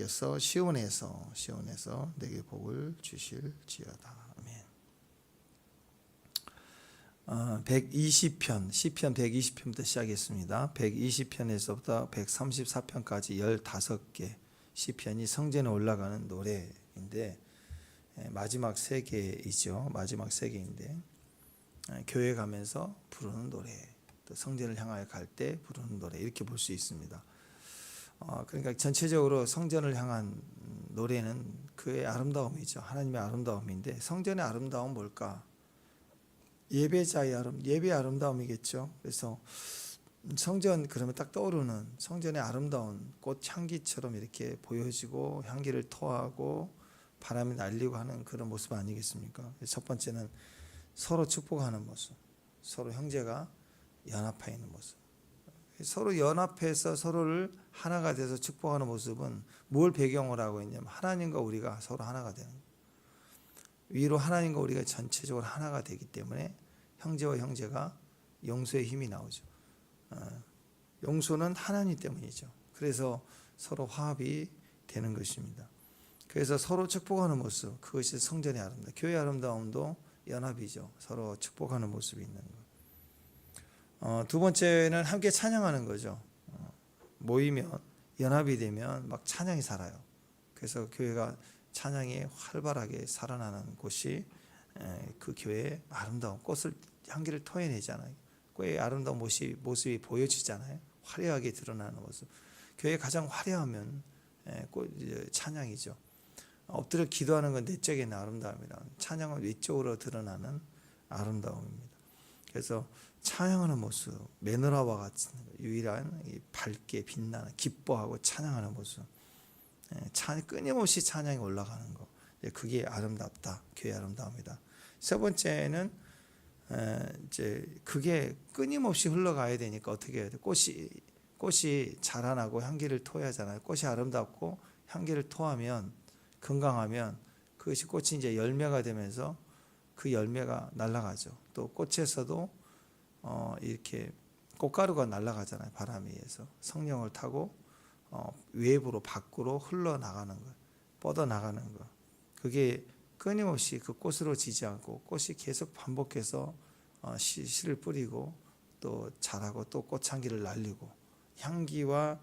여호와께서 시온에서 내게 복을 주실지어다. 아멘. 120편 시편 120편부터 시작했습니다. 120편에서부터 134편까지 15개 시편이 성전에 올라가는 노래인데 마지막 세 개이죠. 마지막 세 개인데 교회 가면서 부르는 노래, 또 성전을 향하여 갈 때 부르는 노래, 이렇게 볼 수 있습니다. 그러니까 전체적으로 성전을 향한 노래는 그의 아름다움이죠. 하나님의 아름다움인데 성전의 아름다움은 뭘까? 예배자의 예배의 아름다움이겠죠. 그래서 성전 그러면 딱 떠오르는 성전의 아름다운 꽃 향기처럼 이렇게 보여지고 향기를 토하고 바람이 날리고 하는 그런 모습 아니겠습니까? 첫 번째는 서로 축복하는 모습, 서로 형제가 연합해 있는 모습. 서로 연합해서 서로를 하나가 돼서 축복하는 모습은 뭘 배경으로 하고 있냐면 하나님과 우리가 서로 하나가 되는 거예요. 위로 하나님과 우리가 전체적으로 하나가 되기 때문에 형제와 형제가 용서의 힘이 나오죠. 용서는 하나님 때문이죠. 그래서 서로 화합이 되는 것입니다. 그래서 서로 축복하는 모습, 그것이 성전의 아름다움. 교회의 아름다움도 연합이죠. 서로 축복하는 모습이 있는 것. 두 번째는 함께 찬양하는 거죠. 모이면 연합이 되면 막 찬양이 살아요. 그래서 교회가 찬양이 활발하게 살아나는 곳이 그 교회의 아름다운 꽃을 향기를 토해내잖아요. 교회의 아름다운 모습이 보여지잖아요. 화려하게 드러나는 모습. 교회에 가장 화려하면 찬양이죠. 엎드려 기도하는 건 내적인 아름다움이라 찬양은 외적으로 드러나는 아름다움입니다. 그래서 찬양하는 모습, 메노라와 같은 유일한 밝게 빛나는 기뻐하고 찬양하는 모습, 끊임없이 찬양이 올라가는 것, 그게 아름답다, 교회의 아름다움이다. 세 번째는 이제 그게 끊임없이 흘러가야 되니까 어떻게 해야 돼? 꽃이 자라나고 향기를 토해야 하잖아요. 꽃이 아름답고 향기를 토하면 건강하면 그것이 꽃이 이제 열매가 되면서 그 열매가 날아가죠. 또 꽃에서도 이렇게 꽃가루가 날아가잖아요. 바람에 의해서 성령을 타고 외부로 밖으로 흘러나가는 것, 뻗어나가는 것. 그게 끊임없이 그 꽃으로 지지 않고 꽃이 계속 반복해서 씨를 뿌리고 또 자라고 또 꽃향기를 날리고 향기와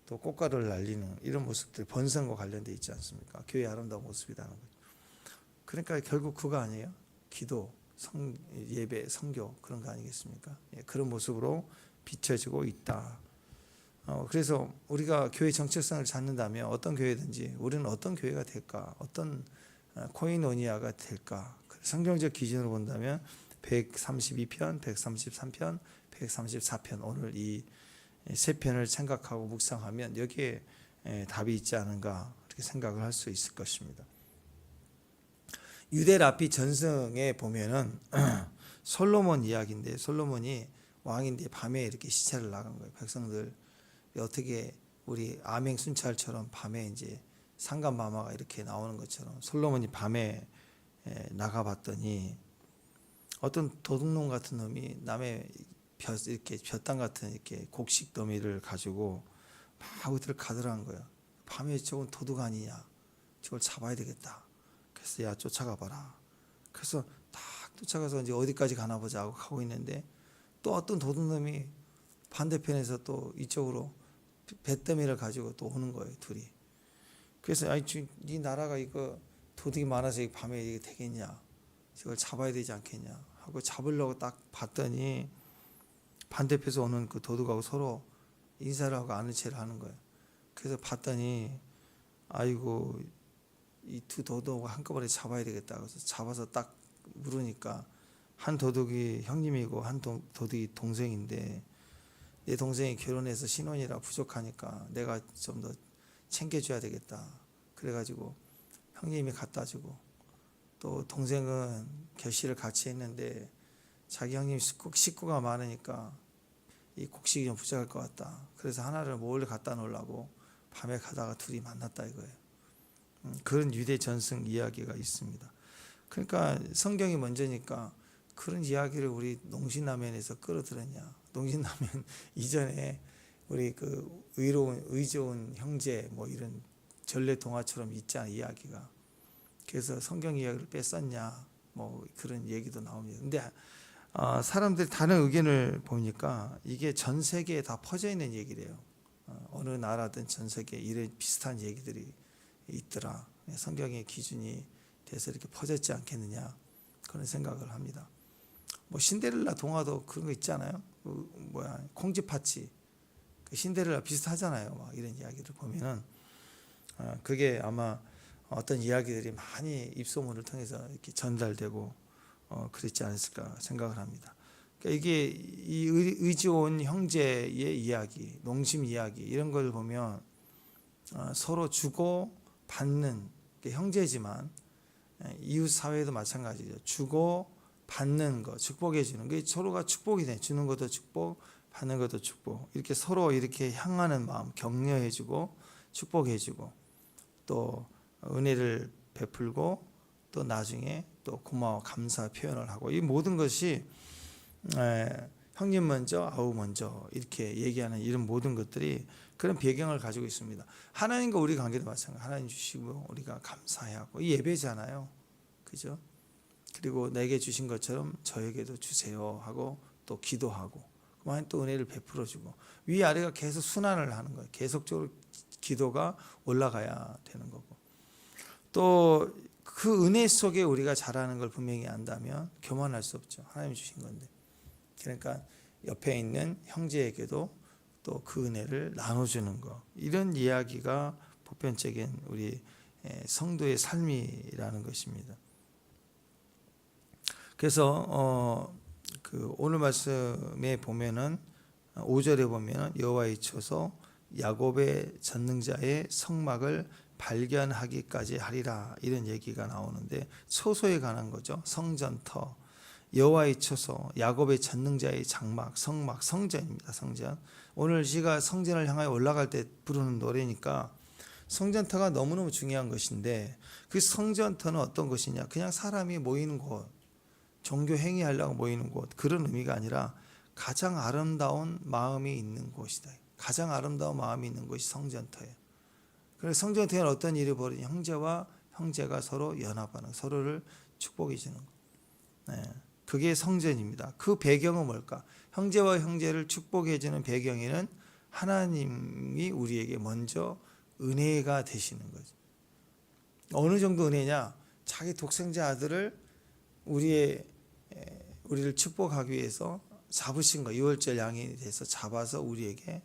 또 꽃가루를 날리는 이런 모습들이 번성과 관련되어 있지 않습니까? 교회의 아름다운 모습이라는 거죠. 그러니까 결국 그거 아니에요? 기도, 예배, 선교 그런 거 아니겠습니까? 그런 모습으로 비춰지고 있다. 그래서 우리가 교회 정체성을 찾는다면 어떤 교회든지 우리는 어떤 교회가 될까? 어떤 코이노니아가 될까? 성경적 기준으로 본다면 132편, 133편, 134편 오늘 이 세 편을 생각하고 묵상하면 여기에 답이 있지 않은가 이렇게 생각을 할 수 있을 것입니다. 유대 라피 전승에 보면은 솔로몬 이야기인데 솔로몬이 왕인데 밤에 이렇게 시체를 나간 거예요. 백성들 어떻게 우리 아맹 순찰처럼 밤에 이제 상간마마가 이렇게 나오는 것처럼 솔로몬이 밤에 나가봤더니 어떤 도둑놈 같은 놈이 남의 이렇게 벼땅 같은 이렇게 곡식 더미를 가지고 막 어디를 가더라는 거예요. 밤에 저건 도둑 아니냐? 저걸 잡아야 되겠다. 그래서 야 쫓아가 봐라. 그래서 딱 쫓아가서 이제 어디까지 가나 보자 하고 가고 있는데 또 어떤 도둑놈이 반대편에서 또 이쪽으로 뱃더미를 가지고 또 오는 거예요. 둘이. 그래서 아니 네 나라가 이거 도둑이 많아서 밤에 이게 되겠냐? 저걸 잡아야 되지 않겠냐? 하고 잡으려고 딱 봤더니 반대편에서 오는 그 도둑하고 서로 인사를 하고 아는 체를 하는 거예요. 그래서 봤더니 아이고 이 두 도둑을 한꺼번에 잡아야 되겠다. 그래서 잡아서 딱 물으니까 한 도둑이 형님이고 한 도둑이 동생인데 내 동생이 결혼해서 신혼이라 부족하니까 내가 좀 더 챙겨줘야 되겠다. 그래가지고 형님이 갖다 주고 또 동생은 결실을 같이 했는데 자기 형님 식구가 많으니까 이 곡식이 좀 부족할 것 같다. 그래서 하나를 몰래 갖다 놓으려고 밤에 가다가 둘이 만났다 이거예요. 그런 유대 전승 이야기가 있습니다. 그러니까 성경이 먼저니까 그런 이야기를 우리 농신라면에서 끌어들였냐? 농신라면 이전에 우리 그 의좋은 형제 뭐 이런 전래 동화처럼 있잖아 이야기가. 그래서 성경 이야기를 뺐었냐 뭐 그런 얘기도 나옵니다. 근데 사람들이 다른 의견을 보니까 이게 전 세계에 다 퍼져 있는 얘기래요. 어느 나라든 전 세계에 이런 비슷한 얘기들이 있더라. 성경의 기준이 돼서 이렇게 퍼졌지 않겠느냐 그런 생각을 합니다. 뭐 신데렐라 동화도 그런 거 있잖아요. 콩쥐팥쥐 그 신데렐라 비슷하잖아요. 막 이런 이야기를 보면은 그게 아마 어떤 이야기들이 많이 입소문을 통해서 이렇게 전달되고 그랬지 않았을까 생각을 합니다. 그러니까 이게 이 의지온 형제의 이야기, 농심 이야기 이런 걸 보면 서로 주고 받는 형제지만 이웃 사회도 마찬가지죠. 주고 받는 거, 축복해 주는 게 서로가 축복이 돼. 주는 것도 축복, 받는 것도 축복. 이렇게 서로 이렇게 향하는 마음, 격려해 주고 축복해 주고 또 은혜를 베풀고 또 나중에 또 고마워 감사 표현을 하고 이 모든 것이 형님 먼저 아우 먼저 이렇게 얘기하는 이런 모든 것들이 그런 배경을 가지고 있습니다. 하나님과 우리 관계도 마찬가지. 하나님 주시고 우리가 감사해야 하고 이 예배잖아요. 그죠? 그리고 내게 주신 것처럼 저에게도 주세요 하고 또 기도하고 그만 또 은혜를 베풀어 주고 위아래가 계속 순환을 하는 거예요. 계속적으로 기도가 올라가야 되는 거고 또 그 은혜 속에 우리가 자라는 걸 분명히 안다면 교만할 수 없죠. 하나님 주신 건데. 그러니까 옆에 있는 형제에게도 또 그 은혜를 나눠주는 거. 이런 이야기가 보편적인 우리 성도의 삶이라는 것입니다. 그래서 그 오늘 말씀에 보면은 5절에 보면은 여호와의 초소 야곱의 전능자의 성막을 발견하기까지 하리라 이런 얘기가 나오는데 초소에 관한 거죠. 성전터 여호와의 초소 야곱의 전능자의 장막 성막 성전입니다. 성전. 오늘 시가 성전을 향하여 올라갈 때 부르는 노래니까 성전터가 너무너무 중요한 것인데 그 성전터는 어떤 것이냐 그냥 사람이 모이는 곳 종교 행위하려고 모이는 곳 그런 의미가 아니라 가장 아름다운 마음이 있는 곳이다. 가장 아름다운 마음이 있는 곳이 성전터예요. 그래서 성전터에는 어떤 일이 벌어지냐 형제와 형제가 서로 연합하는 서로를 축복해 주는 것. 그게 성전입니다. 그 배경은 뭘까? 형제와 형제를 축복해 주는 배경에는 하나님이 우리에게 먼저 은혜가 되시는 거죠. 어느 정도 은혜냐? 자기 독생자 아들을 우리를 축복하기 위해서 잡으신 거, 유월절 양이 돼서 잡아서 우리에게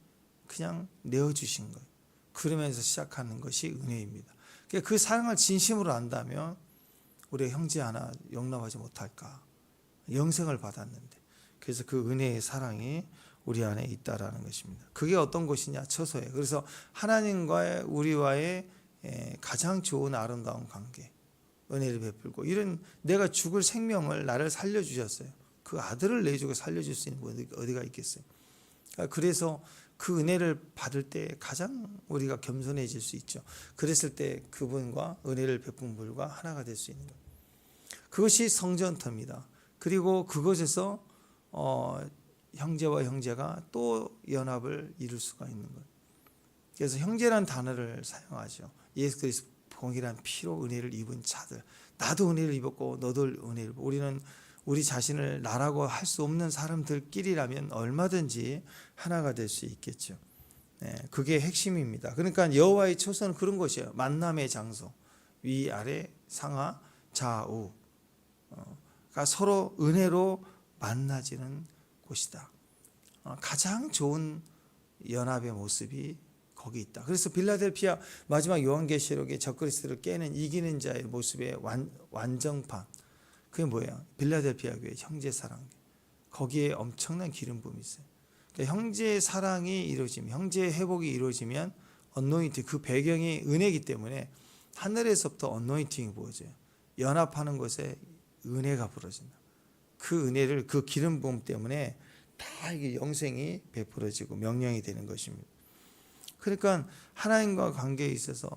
그냥 내어주신 거예요. 그러면서 시작하는 것이 은혜입니다. 그러니까 그 사랑을 진심으로 안다면 우리 형제 하나 용납하지 못할까? 영생을 받았는데. 그래서 그 은혜의 사랑이 우리 안에 있다라는 것입니다. 그게 어떤 것이냐? 처소예요. 그래서 하나님과의 우리와의 가장 좋은 아름다운 관계. 은혜를 베풀고 이런 내가 죽을 생명을 나를 살려주셨어요. 그 아들을 내주고 살려줄 수 있는 분이 어디가 있겠어요. 그래서 그 은혜를 받을 때 가장 우리가 겸손해질 수 있죠. 그랬을 때 그분과 은혜를 베푼 분과 하나가 될 수 있는 것. 그것이 성전터입니다. 그리고 그것에서 형제와 형제가 또 연합을 이룰 수가 있는 것. 그래서 형제란 단어를 사용하죠. 예수 그리스도 동일한 피로 은혜를 입은 자들. 나도 은혜를 입었고 너도 은혜를 입고 우리는 우리 자신을 나라고 할 수 없는 사람들끼리라면 얼마든지 하나가 될 수 있겠죠. 그게 핵심입니다. 그러니까 여호와의 초소는 그런 것이에요. 만남의 장소. 위아래 상하 좌우. 그러니까 서로 은혜로 만나지는 곳이다. 가장 좋은 연합의 모습이 거기 있다. 그래서 빌라델피아 마지막 요한계시록의 적그리스도를 깨는 이기는 자의 모습의 완정판. 그게 뭐예요? 빌라델피아 교회 형제 사랑. 거기에 엄청난 기름 부음이 있어요. 그러니까 형제의 사랑이 이루어지면 형제의 회복이 이루어지면 언노인팅 그 배경이 은혜이기 때문에 하늘에서부터 언노인팅이 부어져요. 연합하는 곳에 은혜가 부어진다. 그 은혜를 그 기름 부음 때문에 다 이게 영생이 베풀어지고 명령이 되는 것입니다. 그러니까 하나님과 관계에 있어서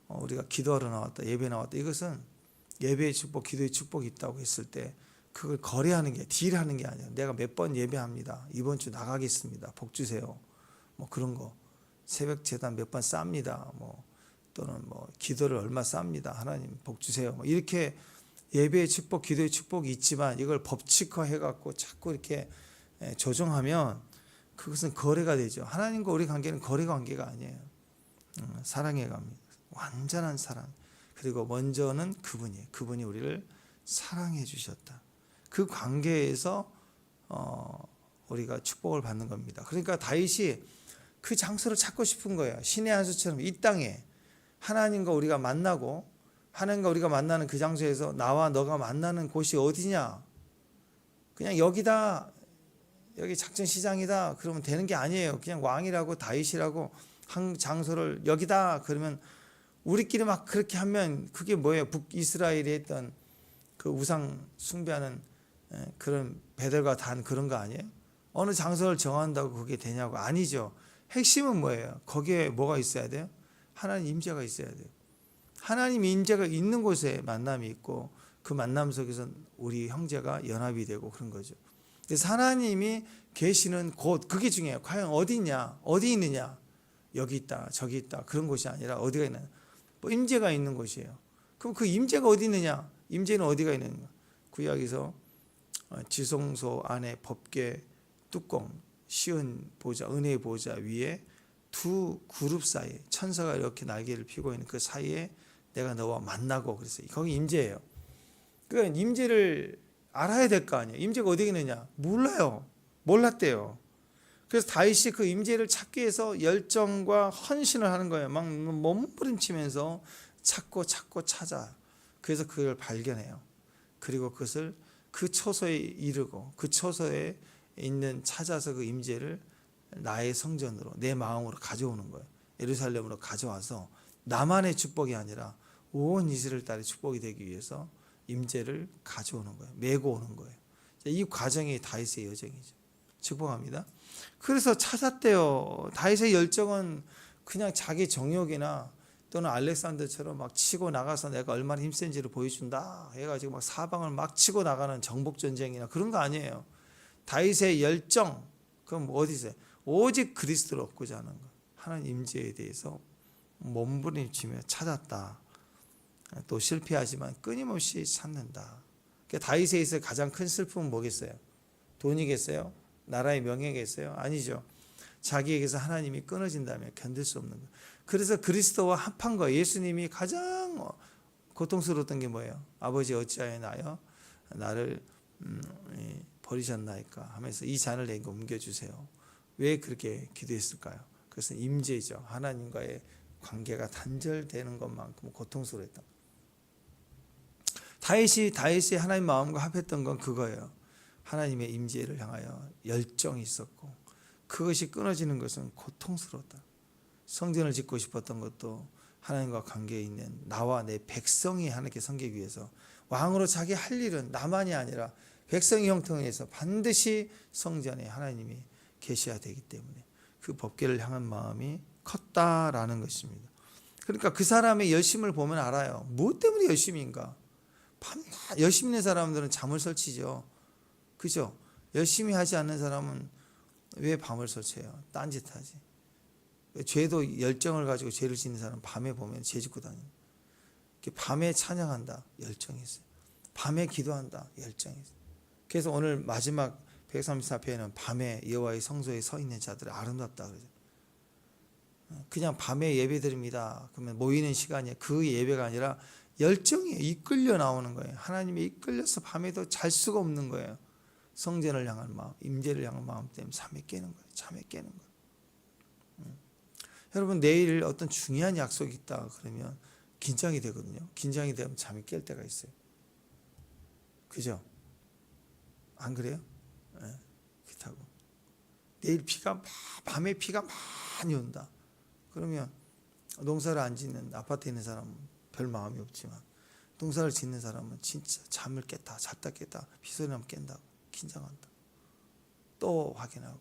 우리가 기도하러 나왔다, 예배 나왔다. 이것은 예배의 축복, 기도의 축복이 있다고 했을 때 그걸 거래하는 게 딜하는 게 아니야. 내가 몇 번 예배합니다. 이번 주 나가겠습니다. 복 주세요. 뭐 그런 거. 새벽 제단 몇 번 쌉니다. 뭐 또는 뭐 기도를 얼마 쌉니다. 하나님 복 주세요. 뭐 이렇게 예배의 축복, 기도의 축복이 있지만 이걸 법칙화해 갖고 자꾸 이렇게 조정하면 그것은 거래가 되죠. 하나님과 우리 관계는 거래 관계가 아니에요. 사랑의 관계, 완전한 사랑. 그리고 먼저는 그분이에요. 그분이 우리를 사랑해 주셨다. 그 관계에서 우리가 축복을 받는 겁니다. 그러니까 다윗이 그 장소를 찾고 싶은 거예요. 신의 한 수처럼 이 땅에 하나님과 우리가 만나고 하나님과 우리가 만나는 그 장소에서 나와 너가 만나는 곳이 어디냐? 그냥 여기다, 여기 작전시장이다 그러면 되는 게 아니에요. 그냥 왕이라고 다윗이라고 한 장소를 여기다 그러면 우리끼리 막 그렇게 하면 그게 뭐예요? 북이스라엘이 했던 그 우상 숭배하는 그런 베델과 단 그런 거 아니에요? 어느 장소를 정한다고 그게 되냐고. 아니죠. 핵심은 뭐예요? 거기에 뭐가 있어야 돼요? 하나님 임재가 있어야 돼요. 하나님 임재가 있는 곳에 만남이 있고 그 만남 속에서 우리 형제가 연합이 되고 그런 거죠. 그래서 하나님이 계시는 곳, 그게 중요해요. 과연 어디 있냐? 어디 있느냐? 여기 있다, 저기 있다. 그런 곳이 아니라 어디가 있느냐? 뭐 임재가 있는 곳이에요. 그럼 그 임재가 어디 있느냐? 임재는 어디가 있느냐? 구약에서 지성소 안에 법궤 뚜껑, 시은 보좌, 은혜의 보좌 위에 두 그룹 사이에 천사가 이렇게 날개를 펴고 있는 그 사이에 내가 너와 만나고 그랬어요. 거기 임재예요. 그러니까 임재를 알아야 될 거 아니에요. 임재가 어디 있느냐? 몰라요. 몰랐대요. 그래서 다윗이 그 임재를 찾기 위해서 열정과 헌신을 하는 거예요. 막 몸부림치면서 찾고 찾아. 그래서 그걸 발견해요. 그리고 그것을 그 처소에 이르고 그 처소에 있는 찾아서 그 임재를 나의 성전으로 내 마음으로 가져오는 거예요. 예루살렘으로 가져와서 나만의 축복이 아니라 온 이스라엘 딸의 축복이 되기 위해서 임재를 가져오는 거예요. 메고 오는 거예요. 이 과정이 다윗의 여정이죠. 축복합니다. 그래서 찾았대요. 다윗의 열정은 그냥 자기 정욕이나 또는 알렉산더처럼 막 치고 나가서 내가 얼마나 힘센지를 보여준다 해가지고 막 사방을 막 치고 나가는 정복 전쟁이나 그런 거 아니에요. 다윗의 열정, 그럼 어디서? 오직 그리스도를 얻고자 하는 것. 하나님 임재에 대해서 몸부림치며 찾았다. 또 실패하지만 끊임없이 찾는다. 그러니까 다윗에 있어 가장 큰 슬픔은 뭐겠어요? 돈이겠어요? 나라의 명예겠어요? 아니죠. 자기에게서 하나님이 끊어진다면 견딜 수 없는 것. 그래서 그리스도와 합한 거예요. 예수님이 가장 고통스러웠던 게 뭐예요? 아버지 어찌하여 나를 버리셨나이까 하면서 이 잔을 내게 옮겨주세요. 왜 그렇게 기도했을까요? 그것은 임재죠. 하나님과의 관계가 단절되는 것만큼 고통스러웠다. 다윗이 하나님 마음과 합했던 건 그거예요. 하나님의 임재를 향하여 열정이 있었고 그것이 끊어지는 것은 고통스러웠다. 성전을 짓고 싶었던 것도 하나님과 관계에 있는 나와 내 백성이 하나님께 섬기기 위해서 왕으로 자기 할 일은 나만이 아니라 백성의 형통해서 반드시 성전에 하나님이 계셔야 되기 때문에 그 법궤를 향한 마음이 컸다라는 것입니다. 그러니까 그 사람의 열심을 보면 알아요. 무엇 때문에 열심인가? 밤낮 열심히 있는 사람들은 잠을 설치죠. 그죠? 열심히 하지 않는 사람은 왜 밤을 설쳐요? 딴짓하지. 죄도 열정을 가지고 죄를 짓는 사람은 밤에 보면 죄 짓고 다니는. 밤에 찬양한다. 열정이 있어요. 밤에 기도한다. 열정이 있어요. 그래서 오늘 마지막 134편에는 밤에 여호와의 성소에 서 있는 자들이 아름답다 그러죠. 그냥 밤에 예배드립니다. 그러면 모이는 시간이 그 예배가 아니라 열정이 이끌려 나오는 거예요. 하나님이 이끌려서 밤에도 잘 수가 없는 거예요. 성전을 향한 마음, 임재를 향한 마음 때문에 잠에 깨는 거예요. 잠에 깨는 거예요. 여러분 내일 어떤 중요한 약속이 있다 그러면 긴장이 되거든요. 긴장이 되면 잠이 깰 때가 있어요. 그죠? 안 그래요? 네, 그렇다고. 내일 밤에 비가 많이 온다. 그러면 농사를 안 짓는 아파트에 있는 사람은 별 마음이 없지만 농사를 짓는 사람은 진짜 잠을 깼다 잤다 깼다 비소리 나면 깬다고 긴장한다. 또 확인하고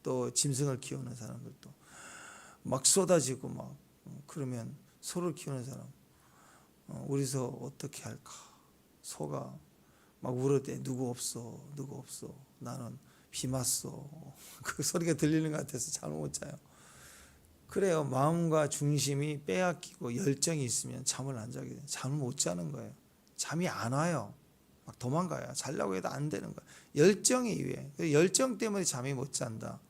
또 짐승을 키우는 사람들도 막 쏟아지고 막 그러면 소를 키우는 사람 우리 소 어떻게 할까? 소가 막 울어대 누구 없어 나는 비 맞어 그 소리가 들리는 것 같아서 잠을 못 자요. 그래요. 마음과 중심이 빼앗기고 열정이 있으면 잠을 안 자게 돼요. 잠을 못 자는 거예요. 잠이 안 와요. 막 도망가요. 자려고 해도 안 되는 거예요. 열정이 위에. 열정 때문에 잠이 못 잔다.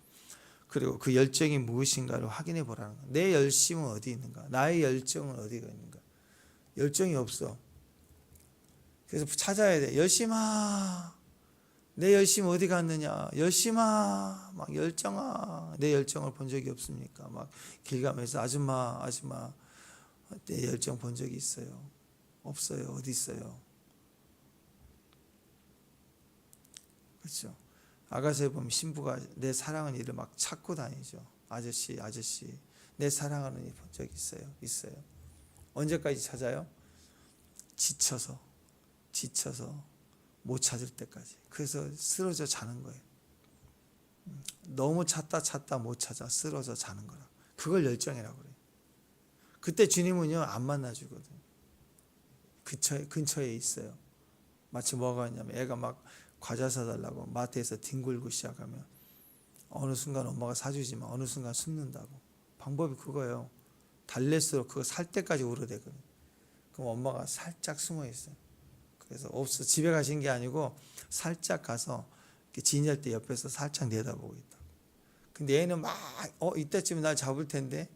그리고 그 열정이 무엇인가를 확인해 보라는 거예요. 내 열심은 어디 있는가? 나의 열정은 어디가 있는가? 열정이 없어. 그래서 찾아야 돼. 열심아, 내 열심 어디 갔느냐? 열심아, 막 열정아, 내 열정을 본 적이 없습니까? 막 길 가면서 아줌마, 내 열정 본 적이 있어요? 없어요. 어디 있어요? 그렇죠. 아가서에 보면 신부가 내 사랑하는 이를 막 찾고 다니죠. 아저씨, 내 사랑하는 이 본 적 있어요? 있어요. 언제까지 찾아요? 지쳐서 못 찾을 때까지. 그래서 쓰러져 자는 거예요. 너무 찾다 못 찾아 쓰러져 자는 거라. 그걸 열정이라고 그래요. 그때 주님은요 안 만나주거든요. 근처에 있어요. 마치 뭐가 있냐면 애가 막 과자 사달라고 마트에서 뒹굴고 시작하면 어느 순간 엄마가 사주지만 어느 순간 숨는다고. 방법이 그거예요. 달랠수록 그거 살 때까지 울어대거든요. 그럼 엄마가 살짝 숨어 있어요. 그래서 없어 집에 가신 게 아니고 살짝 가서 지낼 때 옆에서 살짝 내다보고 있다. 근데 얘는 막 이때쯤에 날 잡을 텐데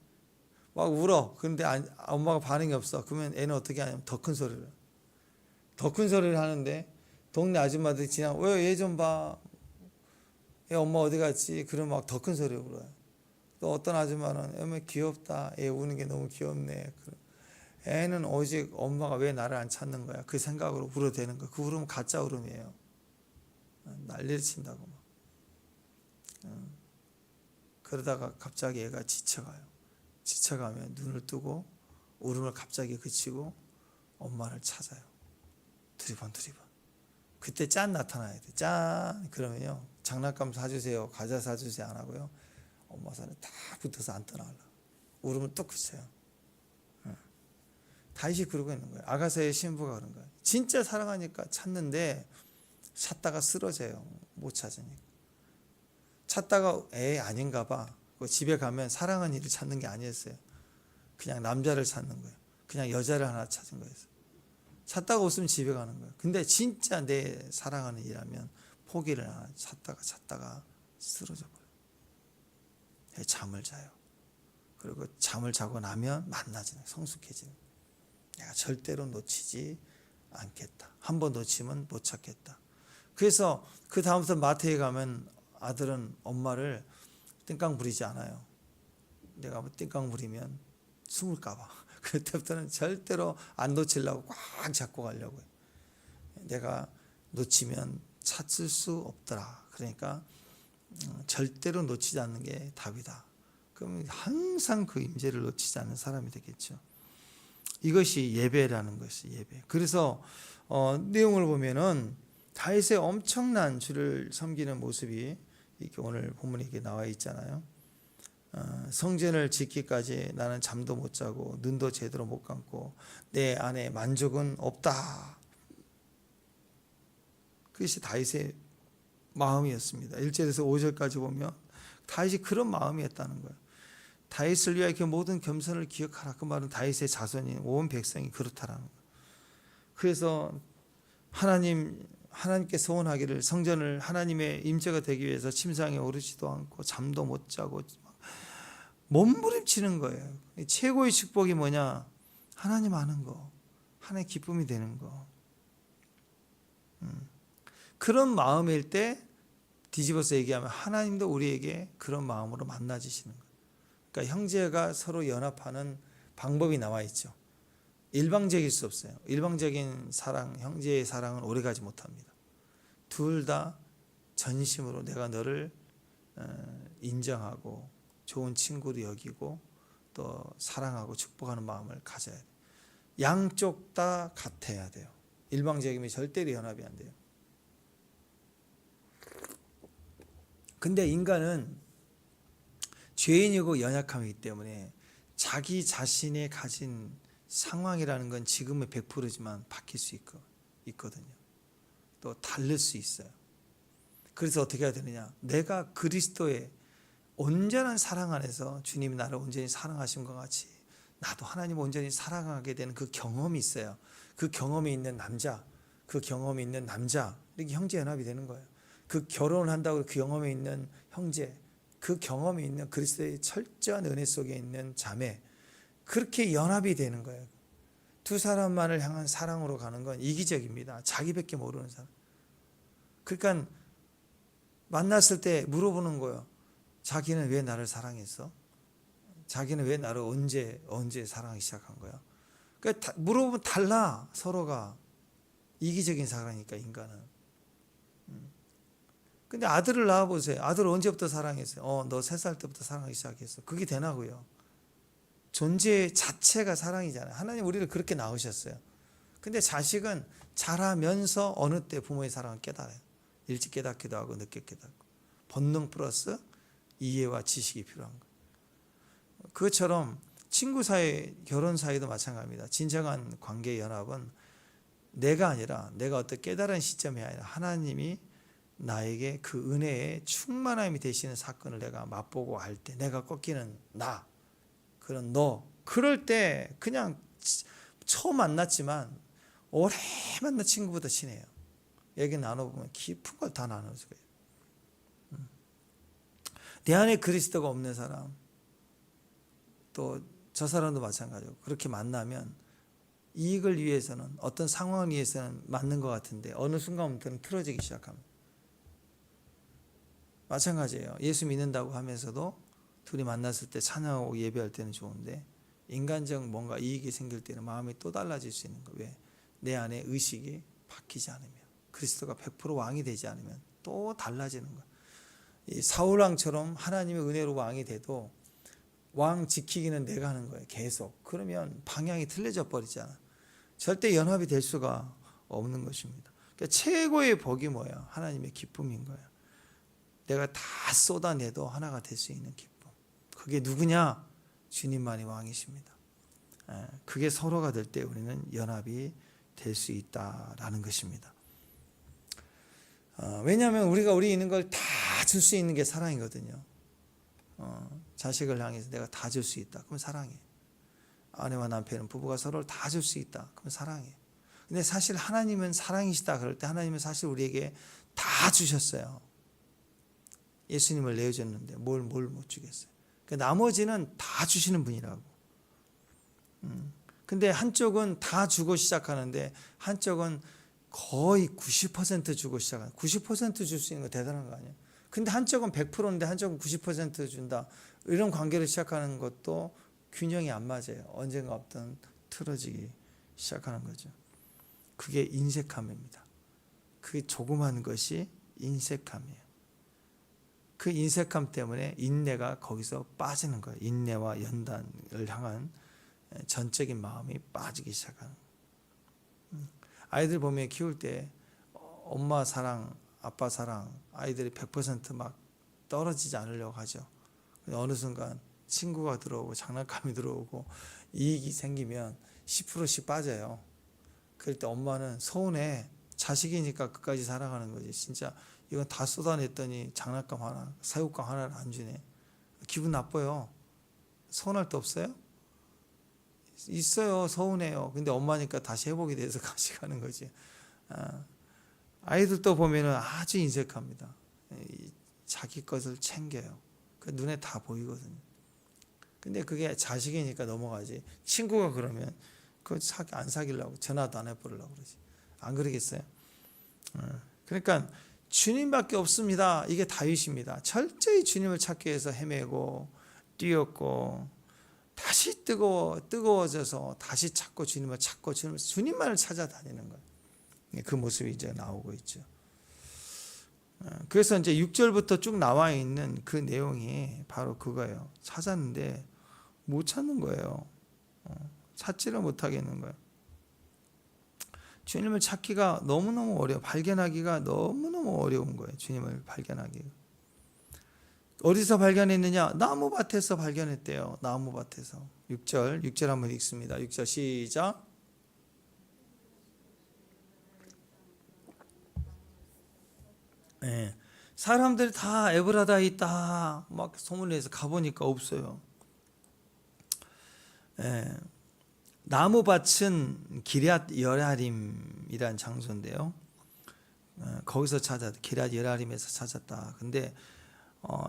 막 울어. 근데 엄마가 반응이 없어. 그러면 애는 어떻게 하냐면 더 큰 소리를 하는데 동네 아줌마들이 지나가 왜 얘 좀 봐. 얘 엄마 어디 갔지? 그러면 막 더 큰 소리로 울어요. 또 어떤 아줌마는 애매 귀엽다. 얘 우는 게 너무 귀엽네. 애는 오직 엄마가 왜 나를 안 찾는 거야? 그 생각으로 울어대는 거야. 그 울음은 가짜 울음이에요. 난리를 친다고 막. 그러다가 갑자기 애가 지쳐가요. 지쳐가면 눈을 뜨고 울음을 갑자기 그치고 엄마를 찾아요. 두리번. 그때 짠 나타나야 돼. 짠 그러면요 장난감 사주세요, 과자 사주세요 안 하고요. 엄마 손에 딱 붙어서 안 떠나려고. 울음을 뚝 그쳐요. 다윗이 그러고 있는 거예요. 아가서의 신부가 그런 거예요. 진짜 사랑하니까 찾는데 찾다가 쓰러져요. 못 찾으니까. 찾다가 아닌가 봐. 집에 가면 사랑하는 일을 찾는 게 아니었어요. 그냥 남자를 찾는 거예요. 그냥 여자를 하나 찾은 거였어요. 찾다가 없으면 집에 가는 거예요. 근데 진짜 내 사랑하는 일하면 포기를 하나 찾다가 쓰러져 버려요. 잠을 자요. 그리고 잠을 자고 나면 만나지는 성숙해지는 거예요. 내가 절대로 놓치지 않겠다. 한 번 놓치면 못 찾겠다. 그래서 그 다음부터 마트에 가면 아들은 엄마를 띵깡 부리지 않아요. 내가 띵깡 부리면 숨을까 봐. 그때부터는 절대로 안 놓치려고 꽉 잡고 가려고 해요. 내가 놓치면 찾을 수 없더라. 그러니까 절대로 놓치지 않는 게 답이다. 그러면 항상 그 임재를 놓치지 않는 사람이 되겠죠. 이것이 예배라는 것이 예배. 그래서 내용을 보면은 다윗의 엄청난 주를 섬기는 모습이 이렇게 오늘 본문에 이렇게 나와 있잖아요. 성전을 짓기까지 나는 잠도 못 자고 눈도 제대로 못 감고 내 안에 만족은 없다. 그것이 다윗의 마음이었습니다. 1절에서 5절까지 보면 다윗이 그런 마음이었다는 거예요. 다윗을 위하여 그 모든 겸손을 기억하라. 그 말은 다윗의 자손인 온 백성이 그렇다라는 거예요. 그래서 하나님께 소원하기를 성전을 하나님의 임재가 되기 위해서 침상에 오르지도 않고 잠도 못 자고 몸부림치는 거예요. 최고의 축복이 뭐냐? 하나님 아는 거, 하나님의 기쁨이 되는 거. 그런 마음일 때 뒤집어서 얘기하면 하나님도 우리에게 그런 마음으로 만나주시는 거예요. 그러니까 형제가 서로 연합하는 방법이 나와 있죠. 일방적일 수 없어요. 일방적인 사랑, 형제의 사랑은 오래가지 못합니다. 둘 다 전심으로 내가 너를 인정하고 좋은 친구로 여기고 또 사랑하고 축복하는 마음을 가져야 돼요. 양쪽 다 같아야 돼요. 일방적이면 절대로 연합이 안 돼요. 근데 인간은 죄인이고 연약함이기 때문에 자기 자신이 가진 상황이라는 건 지금은 100%지만 바뀔 수 있거든요. 또 다를 수 있어요. 그래서 어떻게 해야 되느냐? 내가 그리스도의 온전한 사랑 안에서 주님이 나를 온전히 사랑하신 것 같이 나도 하나님 온전히 사랑하게 되는 그 경험이 있어요. 그 경험이 있는 남자, 이렇게 형제 연합이 되는 거예요. 그 결혼을 한다고 그 경험이 있는 형제, 그 경험이 있는 그리스도의 철저한 은혜 속에 있는 자매, 그렇게 연합이 되는 거예요. 두 사람만을 향한 사랑으로 가는 건 이기적입니다. 자기밖에 모르는 사람. 그러니까 만났을 때 물어보는 거예요. 자기는 왜 나를 사랑했어? 자기는 왜 나를 언제 사랑하기 시작한 거야? 그러니까 물어보면 달라. 서로가 이기적인 사랑이니까 인간은. 근데 아들을 낳아보세요. 아들 언제부터 사랑했어요? 너 3살 때부터 사랑하기 시작했어. 그게 되나고요? 존재 자체가 사랑이잖아요. 하나님 우리를 그렇게 낳으셨어요. 근데 자식은 자라면서 어느 때 부모의 사랑을 깨달아요. 일찍 깨닫기도 하고 늦게 깨닫고. 본능 플러스 이해와 지식이 필요한 거예요. 그것처럼 친구 사이, 결혼 사이도 마찬가지입니다. 진정한 관계의 연합은 내가 아니라 내가 어떤 깨달은 시점이 아니라 하나님이 나에게 그 은혜의 충만함이 되시는 사건을 내가 맛보고 할 때 내가 꺾이는 나, 그런 너, 그럴 때 그냥 처음 만났지만 오래 만난 친구보다 친해요. 얘기 나눠보면 깊은 걸 다 나눌 수가 있어요. 내 안에 그리스도가 없는 사람, 또 저 사람도 마찬가지고 그렇게 만나면 이익을 위해서는 어떤 상황을 위해서는 맞는 것 같은데 어느 순간부터는 틀어지기 시작합니다. 마찬가지예요. 예수 믿는다고 하면서도 둘이 만났을 때 찬양하고 예배할 때는 좋은데 인간적 뭔가 이익이 생길 때는 마음이 또 달라질 수 있는 거예요. 왜? 내 안에 의식이 바뀌지 않으면, 그리스도가 100% 왕이 되지 않으면 또 달라지는 거예요. 이 사울왕처럼 하나님의 은혜로 왕이 돼도 왕 지키기는 내가 하는 거예요. 계속. 그러면 방향이 틀려져 버리잖아. 절대 연합이 될 수가 없는 것입니다. 그러니까 최고의 복이 뭐예요? 하나님의 기쁨인 거예요. 내가 다 쏟아내도 하나가 될 수 있는 기쁨. 그게 누구냐? 주님만이 왕이십니다. 그게 서로가 될 때 우리는 연합이 될 수 있다라는 것입니다. 왜냐하면 우리가 우리 있는 걸 다 줄 수 있는 게 사랑이거든요. 자식을 향해서 내가 다 줄 수 있다. 그럼 사랑해. 아내와 남편은 부부가 서로를 다 줄 수 있다. 그럼 사랑해. 근데 사실 하나님은 사랑이시다. 그럴 때 하나님은 사실 우리에게 다 주셨어요. 예수님을 내어줬는데 뭘 못 주겠어요. 그러니까 나머지는 다 주시는 분이라고. 근데 한쪽은 다 주고 시작하는데 한쪽은 거의 90% 주고 시작하는. 90% 줄 수 있는 거 대단한 거 아니에요? 근데 한쪽은 100%인데 한쪽은 90% 준다. 이런 관계를 시작하는 것도 균형이 안 맞아요. 언젠가 없던 틀어지기 시작하는 거죠. 그게 인색함입니다. 그 조그만 것이 인색함이에요. 그 인색함 때문에 인내가 거기서 빠지는 거예요. 인내와 연단을 향한 전적인 마음이 빠지기 시작하는 거예요. 아이들 보면 키울 때 엄마 사랑, 아빠 사랑, 아이들이 100% 떨어지지 않으려고 하죠. 어느 순간 친구가 들어오고 장난감이 들어오고 이익이 생기면 10%씩 빠져요. 그럴 때 엄마는 서운해. 자식이니까 끝까지 살아가는 거지. 진짜 이건 다 쏟아냈더니 장난감 하나, 새우깡 하나를 안 주네. 기분 나빠요. 서운할 데 없어요? 있어요. 서운해요. 근데 엄마니까 다시 회복이 돼서 같이 가는 거지. 아이들도 보면은 아주 인색합니다. 자기 것을 챙겨요. 그 눈에 다 보이거든요. 근데 그게 자식이니까 넘어가지. 친구가 그러면 그거 안 사귀려고 전화도 안 해버리려고 그러지. 안 그러겠어요? 그러니까 주님밖에 없습니다. 이게 다윗입니다. 철저히 주님을 찾기 위해서 헤매고 뛰었고 다시 뜨거워져서 다시 찾고 주님만을 찾아다니는 거예요. 그 모습이 이제 나오고 있죠. 그래서 이제 6절부터 쭉 나와 있는 그 내용이 바로 그거예요. 찾았는데 못 찾는 거예요. 찾지를 못하겠는 거예요. 주님을 찾기가 너무너무 어려워. 발견하기가 너무너무 어려운 거예요. 주님을 발견하기가. 어디서 발견했느냐? 나무밭에서 발견했대요. 나무밭에서. 6절 한번 읽습니다. 6절 시작. 네. 사람들이 다 에브라다에 있다 막 소문내서 가보니까 없어요. 예, 나무밭은 기럇 여아림이라는 장소인데요. 거기서 기럇 여아림에서 찾았다. 근데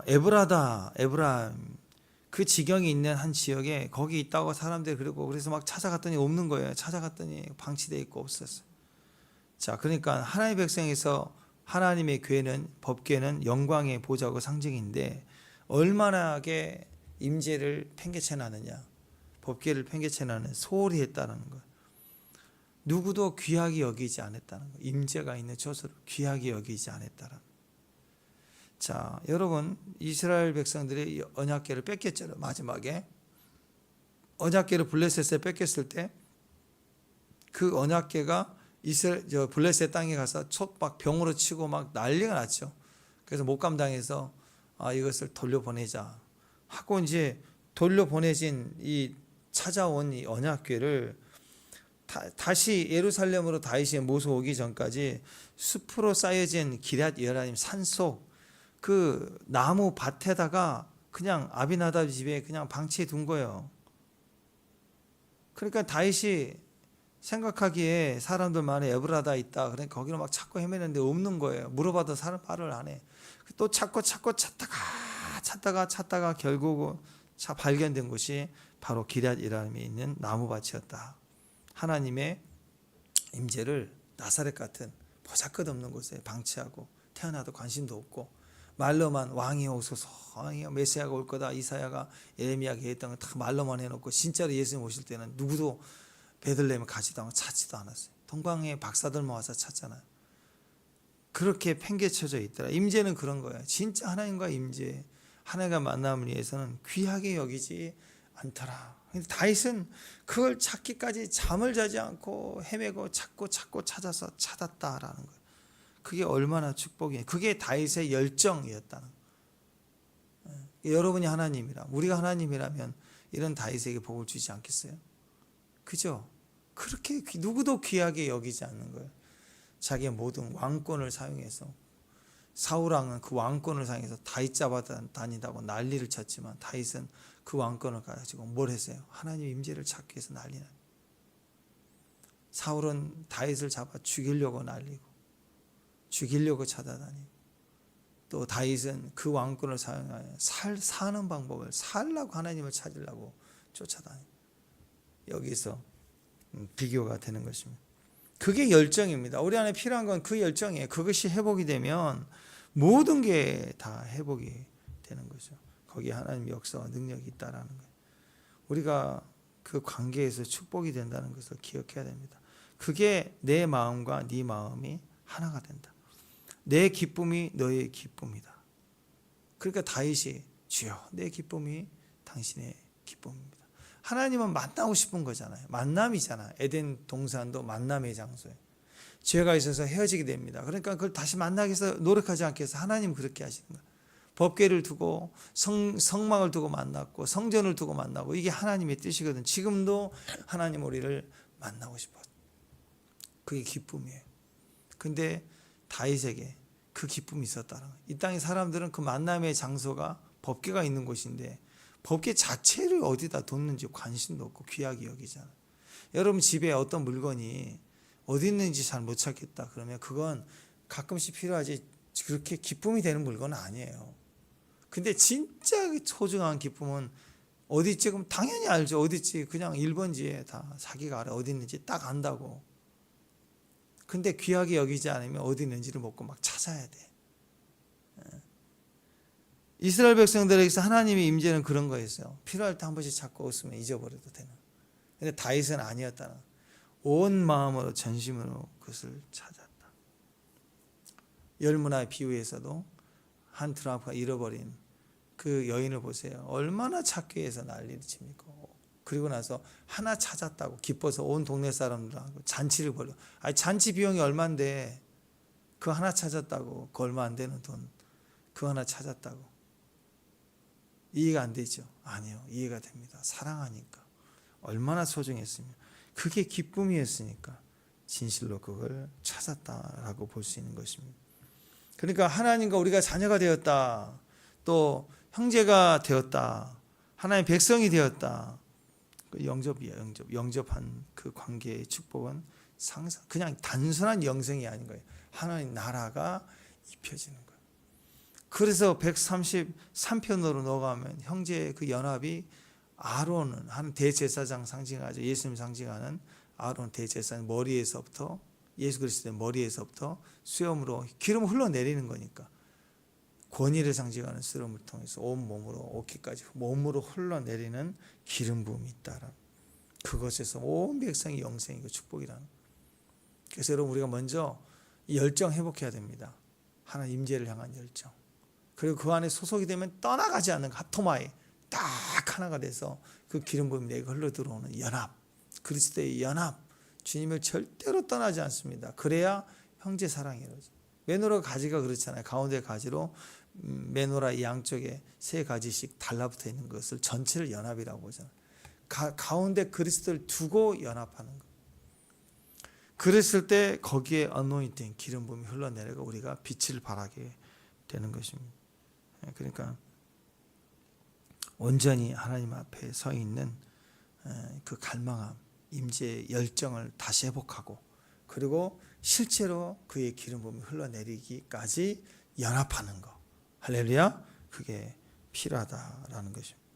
에브라임 그 지경이 있는 한 지역에 거기 있다고 사람들이 그래서 막 찾아갔더니 없는 거예요. 찾아갔더니 방치되어 있고 없었어요. 자, 그러니까 하나님의 백성에서 하나님의 궤는 법궤는 영광의 보좌고 상징인데 얼마나게 임재를 팽개쳐 놨느냐. 법궤를 팽개쳐 놨는 소홀히 했다는 거예요. 누구도 귀하게 여기지 않았다는 거예요. 임재가 있는 저수를 귀하게 여기지 않았다는 거예요. 자, 여러분 이스라엘 백성들이 언약궤를 뺏겼잖아요. 마지막에 언약궤를 블레셋에 뺏겼을 때 그 언약궤가 블레셋 땅에 가서 촛막 병으로 치고 막 난리가 났죠. 그래서 목감당해서 이것을 돌려보내자 하고 이제 돌려보내진 이 찾아온 이 언약궤를 다시 예루살렘으로 다윗이 모셔오기 전까지 숲으로 쌓여진 기럇 여아림 산속 그 나무 밭에다가 그냥 아비나답 집에 그냥 방치해 둔 거예요. 그러니까 다윗이 생각하기에 사람들 만에 에브라다에 있다. 그러니까 거기를 막 찾고 헤매는데 없는 거예요. 물어봐도 사람 말을 안 해. 또 찾고 찾다가 결국 발견된 곳이 바로 기럇 여아림에 있는 나무밭이었다. 하나님의 임재를 나사렛 같은 보잘것없는 곳에 방치하고 태어나도 관심도 없고 말로만 왕이 오소서, 왕이 메시아가 올 거다. 이사야가 예레미야가 했던 거 다 말로만 해놓고 진짜로 예수님 오실 때는 누구도 베들레헴에 가지도 않고 찾지도 않았어요. 동방에 박사들 모아서 찾잖아요. 그렇게 팽개쳐져 있더라. 임재는 그런 거예요. 진짜 하나님과 임재, 하나님과 만남을 위해서는 귀하게 여기지 않더라. 다윗은 그걸 찾기까지 잠을 자지 않고 헤매고 찾고 찾아서 찾았다라는 거예요. 그게 얼마나 축복이에요. 그게 다윗의 열정이었다는 거예요. 여러분이 하나님이라, 우리가 하나님이라면 이런 다윗에게 복을 주지 않겠어요? 그죠? 그렇게 누구도 귀하게 여기지 않는 거예요. 자기의 모든 왕권을 사용해서 사울왕은 그 왕권을 사용해서 다윗 잡아다니다고 난리를 쳤지만 다윗은 그 왕권을 가지고 뭘 했어요? 하나님의 임재를 찾기 위해서 난리나. 사울은 다윗을 잡아 죽이려고 난리고 죽이려고 찾아다니고 또 다윗은 그 왕권을 사용하여 사는 방법을 살라고 하나님을 찾으려고 쫓아다니고 여기서 비교가 되는 것입니다. 그게 열정입니다. 우리 안에 필요한 건 그 열정이에요. 그것이 회복이 되면 모든 게 다 회복이 되는 거죠. 거기에 하나님의 역사와 능력이 있다라는 거예요. 우리가 그 관계에서 축복이 된다는 것을 기억해야 됩니다. 그게 내 마음과 네 마음이 하나가 된다. 내 기쁨이 너의 기쁨이다. 그러니까 다윗이 주여 내 기쁨이 당신의 기쁨입니다. 하나님은 만나고 싶은 거잖아요. 만남이잖아요. 에덴 동산도 만남의 장소예요. 죄가 있어서 헤어지게 됩니다. 그러니까 그걸 다시 만나기 위해서 노력하지 않기 위해서 하나님 그렇게 하시는 거예요. 법궤를 두고 성막을 두고 만났고 성전을 두고 만나고 이게 하나님의 뜻이거든. 지금도 하나님 우리를 만나고 싶어요. 그게 기쁨이에요. 근데 다윗에게 그 기쁨이 있었다는 거예요. 이 땅의 사람들은 그 만남의 장소가 법궤가 있는 곳인데 법궤 자체를 어디다 뒀는지 관심도 없고 귀하게 여기잖아요. 여러분 집에 어떤 물건이 어디 있는지 잘 못 찾겠다 그러면 그건 가끔씩 필요하지 그렇게 기쁨이 되는 물건은 아니에요. 근데 진짜 소중한 기쁨은 어디 있지? 그럼 당연히 알죠. 어디 있지? 그냥 1번지에 다 자기가 알아. 어디 있는지 딱 안다고. 근데 귀하게 여기지 않으면 어디 있는지를 못 막 찾아야 돼. 이스라엘 백성들에게서 하나님의 임재는 그런 거였어요. 필요할 때 한 번씩 찾고 없으면 잊어버려도 되는. 근데 다윗은 아니었다는. 온 마음으로 전심으로 그것을 찾았다. 열무나의 비유에서도 한 트럼프가 잃어버린 그 여인을 보세요. 얼마나 찾기 위해서 난리를 칩니까? 그리고 나서 하나 찾았다고 기뻐서 온 동네 사람들하고 잔치를 벌여. 아니 잔치 비용이 얼마인데 그 하나 찾았다고 그 얼마 안 되는 돈 그 하나 찾았다고 이해가 안 되죠? 아니요, 이해가 됩니다. 사랑하니까 얼마나 소중했으면 그게 기쁨이었으니까 진실로 그걸 찾았다라고 볼 수 있는 것입니다. 그러니까 하나님과 우리가 자녀가 되었다. 또 형제가 되었다. 하나님의 백성이 되었다. 그 영접이에요. 영접한 그 관계의 축복은 상상 그냥 단순한 영생이 아닌 거예요. 하나님 나라가 입혀지는 거예요. 그래서 133편으로 넘어가면 형제의 그 연합이 아론은 한 대제사장 상징하죠. 예수님 상징하는 아론 대제사장 머리에서부터 예수 그리스도의 머리에서부터 수염으로 기름을 흘러내리는 거니까 권위를 상징하는 수염을 통해서 온 몸으로 어깨까지 몸으로 흘러내리는 기름 부음이 있다라. 그것에서 온 백성이 영생이고 축복이라는. 그래서 여러분 우리가 먼저 이 열정 회복해야 됩니다. 하나님 임재를 향한 열정. 그리고 그 안에 소속이 되면 떠나가지 않는 합토마에 딱 하나가 돼서 그 기름 부음이 내게 흘러 들어오는 연합. 그리스도의 연합. 주님을 절대로 떠나지 않습니다. 그래야 형제 사랑이 이루어져. 메노라 가지가 그렇잖아요. 가운데 가지로 메노라 이 양쪽에 세 가지씩 달라붙어 있는 것을 전체를 연합이라고 보잖아요. 가운데 그리스도를 두고 연합하는 것. 그랬을 때 거기에 어노인팅 기름 부음이 흘러내려가 우리가 빛을 발하게 되는 것입니다. 그러니까 온전히 하나님 앞에 서 있는 그 갈망함, 임재의 열정을 다시 회복하고 그리고 실제로 그의 기름 부음이 흘러내리기까지 연합하는 것. 할렐루야. 그게 필요하다라는 것입니다.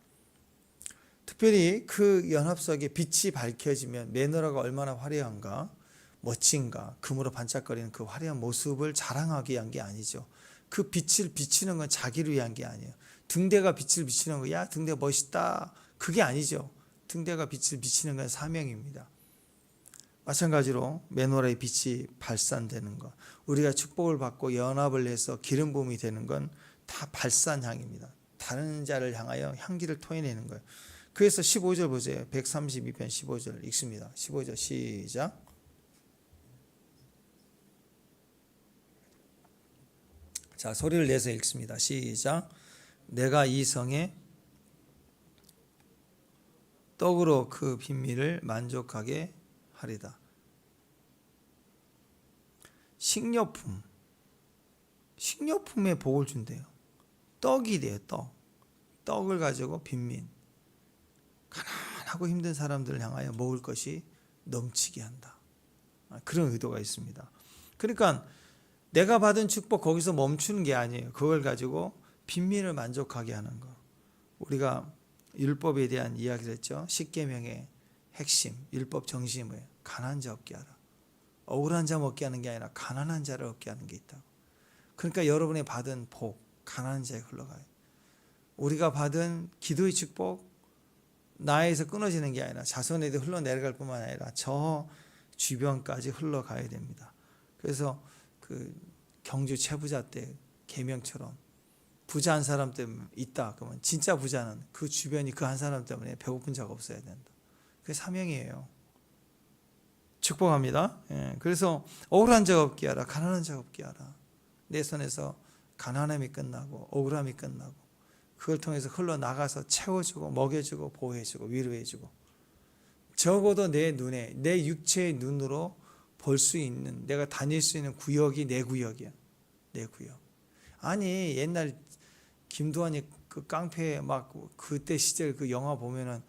특별히 그 연합 속에 빛이 밝혀지면 메노라가 얼마나 화려한가, 멋진가, 금으로 반짝거리는 그 화려한 모습을 자랑하기 위한 게 아니죠. 그 빛을 비치는 건 자기를 위한 게 아니에요. 등대가 빛을 비치는 거, 야 등대 멋있다. 그게 아니죠. 등대가 빛을 비치는 건 사명입니다. 마찬가지로 메노라의 빛이 발산되는 것, 우리가 축복을 받고 연합을 해서 기름 부음이 되는 건 다 발산향입니다. 다른 자를 향하여 향기를 토해내는 거예요. 그래서 15절 보세요. 132편 15절 읽습니다. 15절 시작. 자, 소리를 내서 읽습니다. 시작. 내가 이 성에 떡으로 그 빈미를 만족하게 하리다. 식료품에 복을 준대요. 떡이 돼요. 떡을 가지고 빈민, 가난하고 힘든 사람들을 향하여 먹을 것이 넘치게 한다. 그런 의도가 있습니다. 그러니까 내가 받은 축복 거기서 멈추는 게 아니에요. 그걸 가지고 빈민을 만족하게 하는 거. 우리가 율법에 대한 이야기를 했죠. 십계명의 핵심, 율법 정신이 뭐예요? 가난한 자 없게 하라. 억울한 자 먹게 하는 게 아니라 가난한 자를 얻게 하는 게 있다고. 그러니까 여러분이 받은 복, 가난한 자에 흘러가요. 우리가 받은 기도의 축복, 나에서 끊어지는 게 아니라 자손에게 흘러내려갈 뿐만 아니라 저 주변까지 흘러가야 됩니다. 그래서 그 경주 최부자 때 계명처럼 부자 한 사람 때문에 있다. 그러면 진짜 부자는 그 주변이 그 한 사람 때문에 배고픈 자가 없어야 된다. 그게 사명이에요. 축복합니다. 그래서 억울한 자 없게 하라. 가난한 자 없게 하라. 내 손에서 가난함이 끝나고 억울함이 끝나고 그걸 통해서 흘러나가서 채워주고 먹여주고 보호해주고 위로해주고 적어도 내 눈에 내 육체의 눈으로 볼 수 있는 내가 다닐 수 있는 구역이 내 구역이야. 내 구역. 아니 옛날 김두한이 그 깡패 막 그때 시절 그 영화 보면은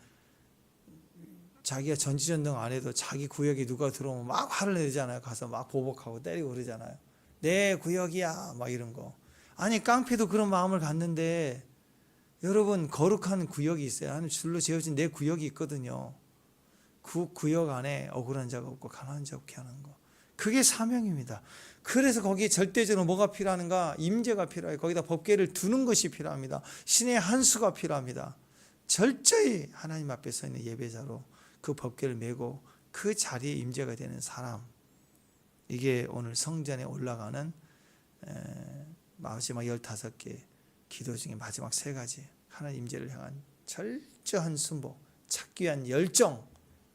자기가 전지전능 안 해도 자기 구역에 누가 들어오면 막 화를 내잖아요. 가서 막 보복하고 때리고 그러잖아요. 내 구역이야 막 이런 거. 아니 깡패도 그런 마음을 갖는데 여러분 거룩한 구역이 있어요. 하나님 줄로 지어진 내 구역이 있거든요. 그 구역 안에 억울한 자가 없고 가난한 자 없게 하는 거. 그게 사명입니다. 그래서 거기에 절대적으로 뭐가 필요한가? 임재가 필요해요. 거기다 법궤를 두는 것이 필요합니다. 신의 한 수가 필요합니다. 철저히 하나님 앞에 서 있는 예배자로 그 법궤를 메고 그 자리에 임재가 되는 사람. 이게 오늘 성전에 올라가는 마지막 15개 기도 중에 마지막 3가지. 하나님 임재를 향한 철저한 순복, 찾기 위한 열정,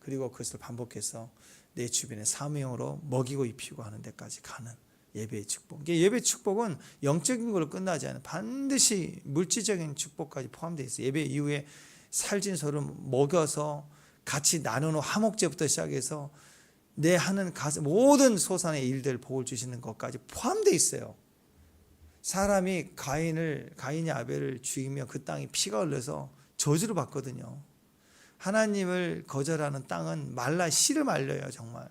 그리고 그것을 반복해서 내 주변의 사명으로 먹이고 입히고 하는 데까지 가는 예배의 축복. 예배의 축복은 영적인 걸로 끝나지 않아요. 반드시 물질적인 축복까지 포함되어 있어요. 예배 이후에 살진 소를 먹여서 같이 나누는 화목제부터 시작해서 내 하는 모든 소산의 일들 복을 주시는 것까지 포함되어 있어요. 사람이 가인이 아벨을 죽이며 그 땅이 피가 흘러서 저주를 받거든요. 하나님을 거절하는 땅은 씨를 말려요, 정말.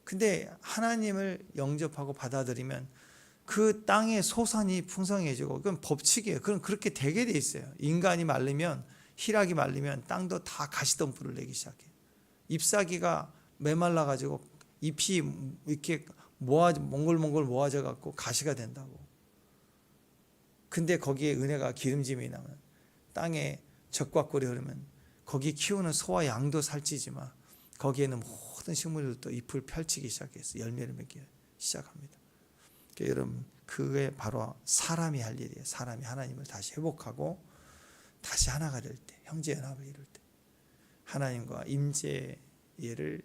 근데 하나님을 영접하고 받아들이면 그 땅의 소산이 풍성해지고, 그건 법칙이에요. 그건 그렇게 되게 돼 있어요. 인간이 말리면, 희락이 말리면 땅도 다 가시덤불을 내기 시작해요. 잎사귀가 메말라 가지고 잎이 이렇게 몽글몽글 모아져 갖고 가시가 된다고. 근데 거기에 은혜가 기름짐이 나면, 땅에 적과 꿀이 흐르면 거기 키우는 소와 양도 살찌지만 거기에는 모든 식물들도 잎을 펼치기 시작해서 열매를 맺기 시작합니다. 그러니까 여러분, 그게 바로 사람이 할 일이에요. 사람이 하나님을 다시 회복하고 다시 하나가 될 때, 형제연합을 이룰 때, 하나님과 임재를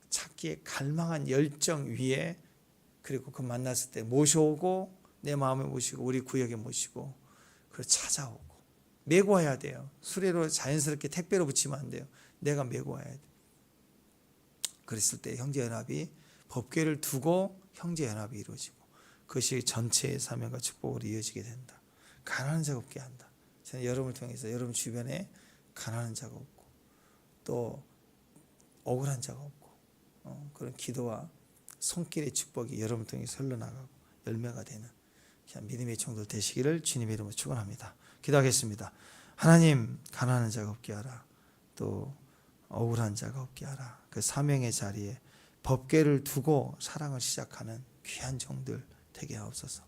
찾기에 갈망한 열정 위에, 그리고 그 만났을 때 모셔오고, 내 마음에 모시고 우리 구역에 모시고 그걸 찾아오고 메고 와야 돼요. 수레로 자연스럽게 택배로 붙이면 안 돼요. 내가 메고 와야 돼. 그랬을 때 형제연합이, 법궤를 두고 형제연합이 이루어지고, 그것이 전체의 사명과 축복으로 이어지게 된다. 가난한 자 없게 한다. 저는 여러분을 통해서 여러분 주변에 가난한 자가 없고 또 억울한 자가 없고, 그런 기도와 손길의 축복이 여러분 통해서 흘러나가고 열매가 되는 믿음의 청도 되시기를 주님의 이름으로 축원합니다. 기도하겠습니다. 하나님, 가난한 자가 없게 하라. 또 억울한 자가 없게 하라. 그 사명의 자리에 법궤를 두고 사랑을 시작하는 귀한 종들 되게 하옵소서.